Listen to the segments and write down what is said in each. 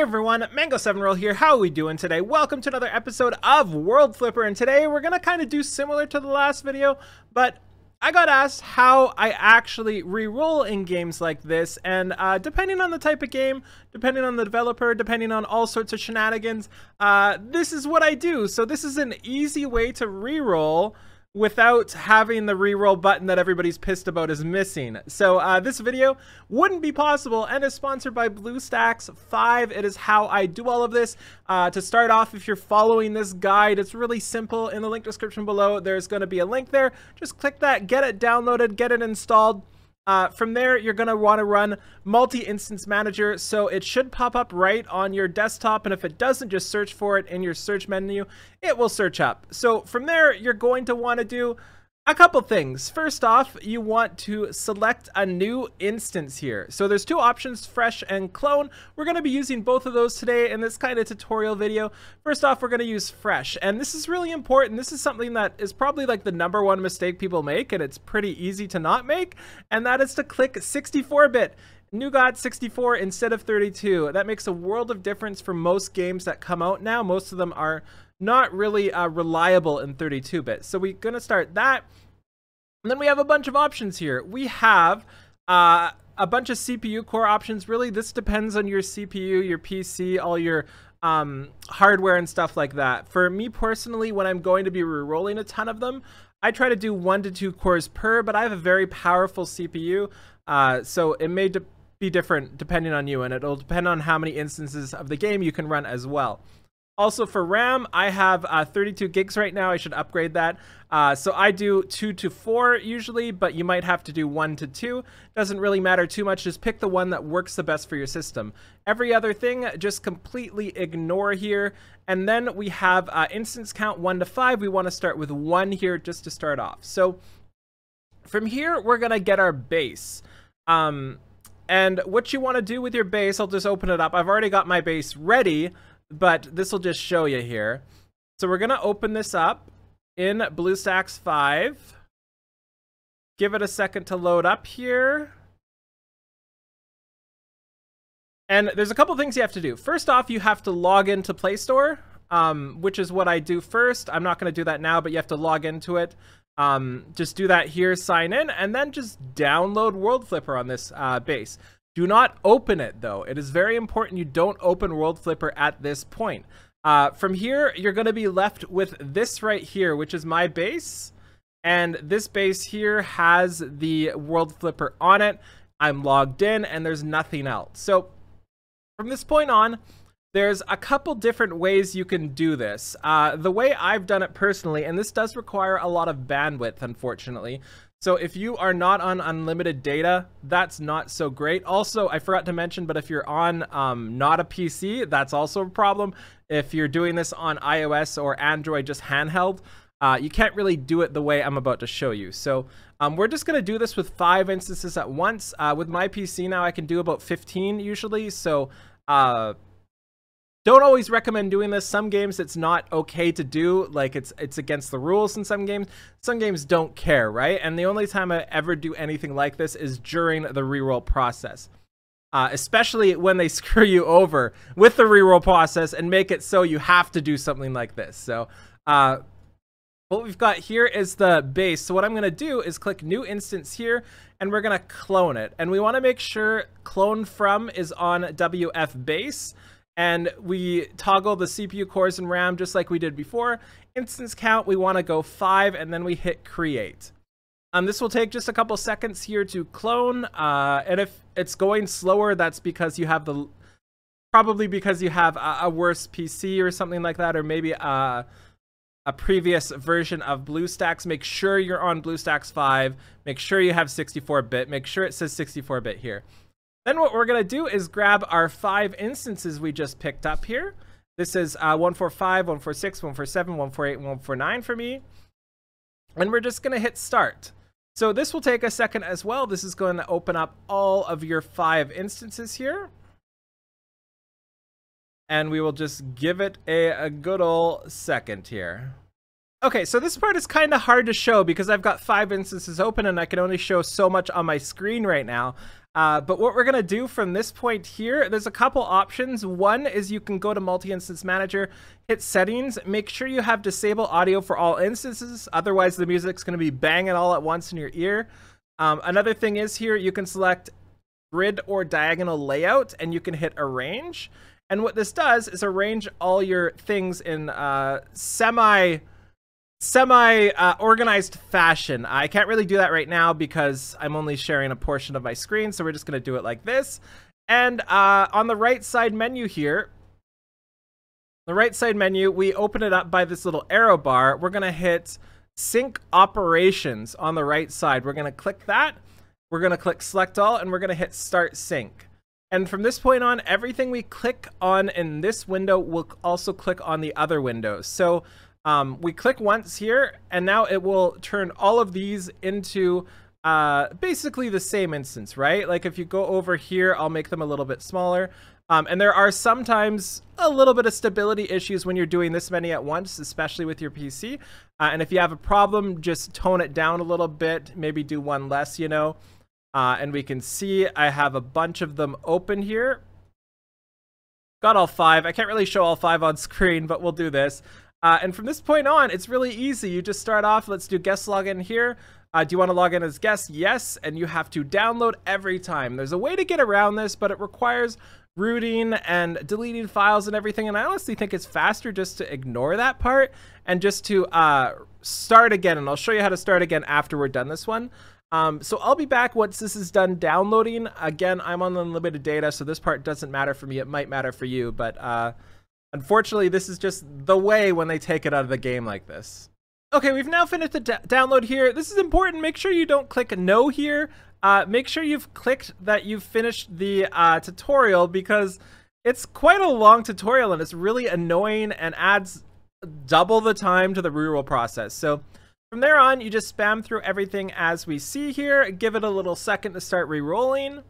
Hey everyone, Mango7Roll here. How are we doing today? Welcome to another episode of World Flipper, and today we're gonna kind of do similar to the last video, but I got asked how I actually re-roll in games like this, and depending on the type of game, depending on the developer, depending on all sorts of shenanigans, this is what I do. So this is an easy way to re-roll without having the reroll button that everybody's pissed about is missing. So this video wouldn't be possible and is sponsored by BlueStacks 5. It is how I do all of this. To start off, if you're following this guide, it's really simple. In the link description below, there's going to be a link there. Just click that, get it downloaded, get it installed. From there, you're going to want to run multi-instance manager, so it should pop up right on your desktop, and if it doesn't, just search for it in your search menu. It will search up. So from there, you're going to want to do a couple things. First off, you want to select a new instance here. So there's two options, fresh and clone. We're going to be using both of those today in this kind of tutorial video. First off, we're going to use fresh, and this is really important. This is something that is probably like the #1 mistake people make, and it's pretty easy to not make, and that is to click 64-bit. Nougat 64 instead of 32. That makes a world of difference for most games that come out now. Most of them are not really reliable in 32-bit. So we're going to start that. And then we have a bunch of options here. We have a bunch of CPU core options. Really, this depends on your CPU, your PC, all your hardware and stuff like that. For me personally, when I'm going to be re-rolling a ton of them, I try to do 1 to 2 cores per, but I have a very powerful CPU. So it may be different depending on you, and it'll depend on how many instances of the game you can run as well. Also for RAM, I have 32 gigs right now. I should upgrade that. So I do 2 to 4 usually, but you might have to do 1 to 2. Doesn't really matter too much. Just pick the one that works the best for your system. Every other thing, just completely ignore here. And then we have instance count 1 to 5. We want to start with 1 here just to start off. So from here, we're going to get our base. And what you want to do with your base, I'll just open it up. I've already got my base ready, but this will just show you here. So we're going to open this up in BlueStacks 5. Give it a second to load up here. And there's a couple things you have to do. First off, you have to log into Play Store, which is what I do first. I'm not going to do that now, but you have to log into it. Just do that here, sign in, and then just download World Flipper on this base. Do not open it, though. It is very important you don't open World Flipper at this point. From here, you're going to be left with this right here, which is my base. And this base here has the World Flipper on it. I'm logged in, and there's nothing else. So from this point on, there's a couple different ways you can do this. The way I've done it personally, and this does require a lot of bandwidth, unfortunately. So if you are not on unlimited data, that's not so great. Also, I forgot to mention, but if you're on not a PC, that's also a problem. If you're doing this on iOS or Android, just handheld, you can't really do it the way I'm about to show you. So we're just going to do this with 5 instances at once. With my PC now, I can do about 15 usually. So don't always recommend doing this. Some games it's not okay to do, like it's against the rules in some games. Some games don't care, right? And the only time I ever do anything like this is during the reroll process. Especially when they screw you over with the reroll process and make it so you have to do something like this. So what we've got here is the base. So what I'm going to do is click new instance here, and we're going to clone it. And we want to make sure clone from is on WF base. And we toggle the CPU cores and RAM just like we did before. Instance count, we want to go 5, and then we hit create. This will take just a couple seconds here to clone. And if it's going slower, that's because you have probably because you have a worse PC or something like that, or maybe a previous version of BlueStacks. Make sure you're on BlueStacks 5. Make sure you have 64-bit. Make sure it says 64-bit here. Then what we're going to do is grab our 5 instances we just picked up here. This is 145, 146, 147, 148, and 149 for me. And we're just going to hit start. So this will take a second as well. This is going to open up all of your 5 instances here. And we will just give it a good old second here. Okay, so this part is kind of hard to show because I've got 5 instances open and I can only show so much on my screen right now. But what we're going to do from this point here, there's a couple options. One is you can go to Multi-Instance Manager, hit Settings, make sure you have Disable Audio for all instances. Otherwise, the music's going to be banging all at once in your ear. Another thing is here, you can select Grid or Diagonal Layout, and you can hit Arrange. And what this does is arrange all your things in semi-organized fashion. I can't really do that right now because I'm only sharing a portion of my screen, so we're just going to do it like this. And on the right side menu here, we open it up by this little arrow bar. We're going to hit Sync Operations on the right side. We're going to click that. We're going to click Select All, and we're going to hit Start Sync. And from this point on, everything we click on in this window will also click on the other windows. So we click once here, and now it will turn all of these into basically the same instance, right? Like if you go over here, I'll make them a little bit smaller. And there are sometimes a little bit of stability issues when you're doing this many at once, especially with your PC. And if you have a problem, just tone it down a little bit, maybe do one less, you know. And we can see I have a bunch of them open here. Got all 5. I can't really show all 5 on screen, but we'll do this. And from this point on, it's really easy. You just start off, let's do guest login here. Do you want to log in as guest? Yes, and you have to download every time. There's a way to get around this, but it requires rooting and deleting files and everything, and I honestly think it's faster just to ignore that part and just to start again, and I'll show you how to start again after we're done this one. So I'll be back once this is done downloading. Again, I'm on unlimited data, so this part doesn't matter for me. It might matter for you, but unfortunately, this is just the way when they take it out of the game like this. Okay, we've now finished the download here. This is important. Make sure you don't click no here. Make sure you've clicked that you've finished the tutorial, because it's quite a long tutorial and it's really annoying and adds double the time to the reroll process. So from there on, you just spam through everything as we see here. Give it a little second to start re-rolling.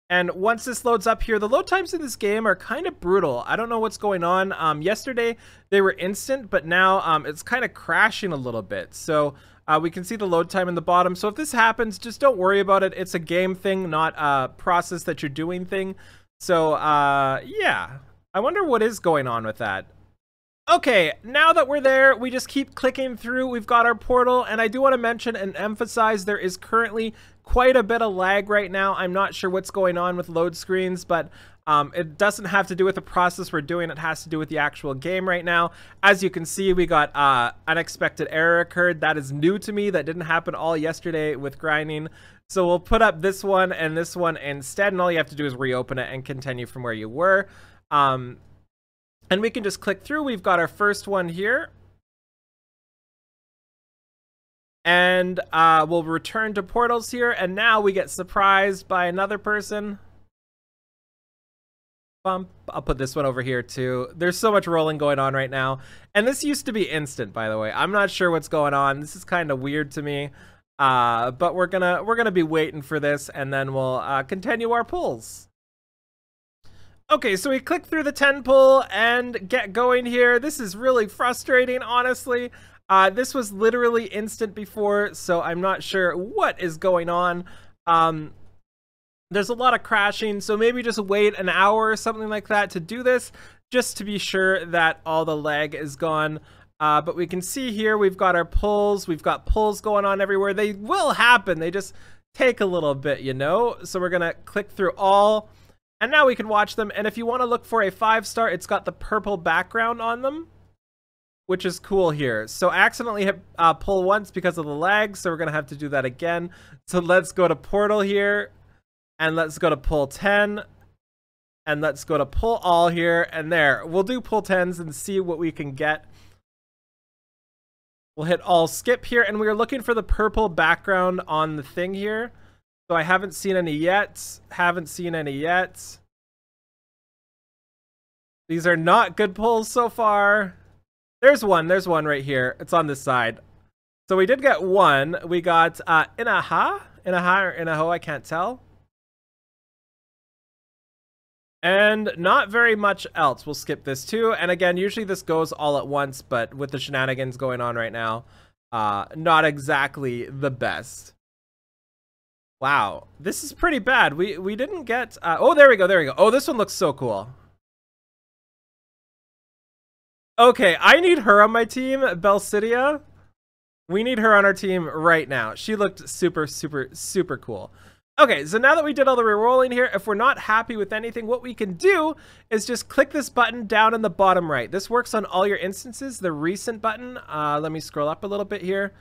And once this loads up here, the load times in this game are kind of brutal. I don't know what's going on. Yesterday, they were instant, but now it's kind of crashing a little bit. So we can see the load time in the bottom. So if this happens, just don't worry about it. It's a game thing, not a process that you're doing thing. So yeah, I wonder what is going on with that. Okay, now that we're there, we just keep clicking through. We've got our portal, and I do want to mention and emphasize there is currently quite a bit of lag right now. I'm not sure what's going on with load screens, but it doesn't have to do with the process we're doing. It has to do with the actual game right now. As you can see, we got unexpected error occurred. That is new to me. That didn't happen all yesterday with grinding. So we'll put up this one and this one instead, and all you have to do is reopen it and continue from where you were. And we can just click through. We've got our first one here. And we'll return to portals here. And now we get surprised by another person. Bump. I'll put this one over here too. There's so much rolling going on right now. And this used to be instant, by the way. I'm not sure what's going on. This is kind of weird to me. But we're gonna be waiting for this, and then we'll continue our pulls. Okay, so we click through the 10 pull and get going here. This is really frustrating, honestly. This was literally instant before, so I'm not sure what is going on. There's a lot of crashing, so maybe just wait an hour or something like that to do this, just to be sure that all the lag is gone. But we can see here we've got our pulls. We've got pulls going on everywhere. They will happen. They just take a little bit, you know? So we're going to click through all. And now we can watch them. And if you want to look for a 5-star, it's got the purple background on them, which is cool here. So I accidentally hit pull once because of the lag, so we're going to have to do that again. So let's go to portal here, and let's go to pull 10, and let's go to pull all here, and there. We'll do pull 10s and see what we can get. We'll hit all skip here, and we are looking for the purple background on the thing here. So I haven't seen any yet. Haven't seen any yet. These are not good pulls so far. There's one right here. It's on this side. So we did get one. We got Inaha or Inaho, I can't tell. And not very much else. We'll skip this too. And again, usually this goes all at once, but with the shenanigans going on right now, not exactly the best. Wow, this is pretty bad. We didn't get, oh, there we go, there we go. Oh, this one looks so cool. Okay, I need her on my team, Belcidia. We need her on our team right now. She looked super, super, super cool. Okay, so now that we did all the re-rolling here, if we're not happy with anything, what we can do is just click this button down in the bottom right. This works on all your instances, the recent button. Let me scroll up a little bit here.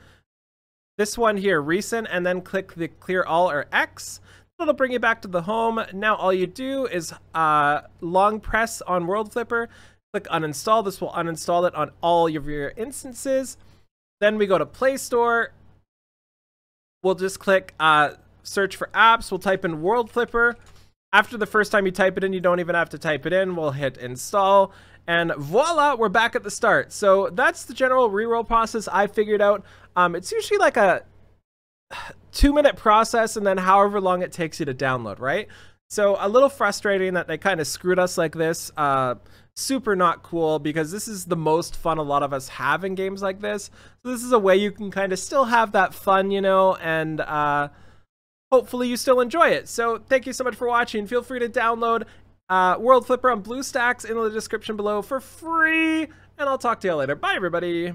This one here, recent, and then click the clear all or X. It'll bring you back to the home. Now all you do is long press on World Flipper, click uninstall. This will uninstall it on all of your instances. Then we go to Play Store. We'll just click search for apps. We'll type in World Flipper. After the first time you type it in, you don't even have to type it in. We'll hit install, and voila, we're back at the start. So that's the general reroll process I figured out. It's usually like a 2-minute process, and then however long it takes you to download, right? So a little frustrating that they kind of screwed us like this. Super not cool, because this is the most fun a lot of us have in games like this. So this is a way you can kind of still have that fun, you know, and hopefully you still enjoy it. So thank you so much for watching. Feel free to download World Flipper on BlueStacks in the description below for free, and I'll talk to you later. Bye, everybody.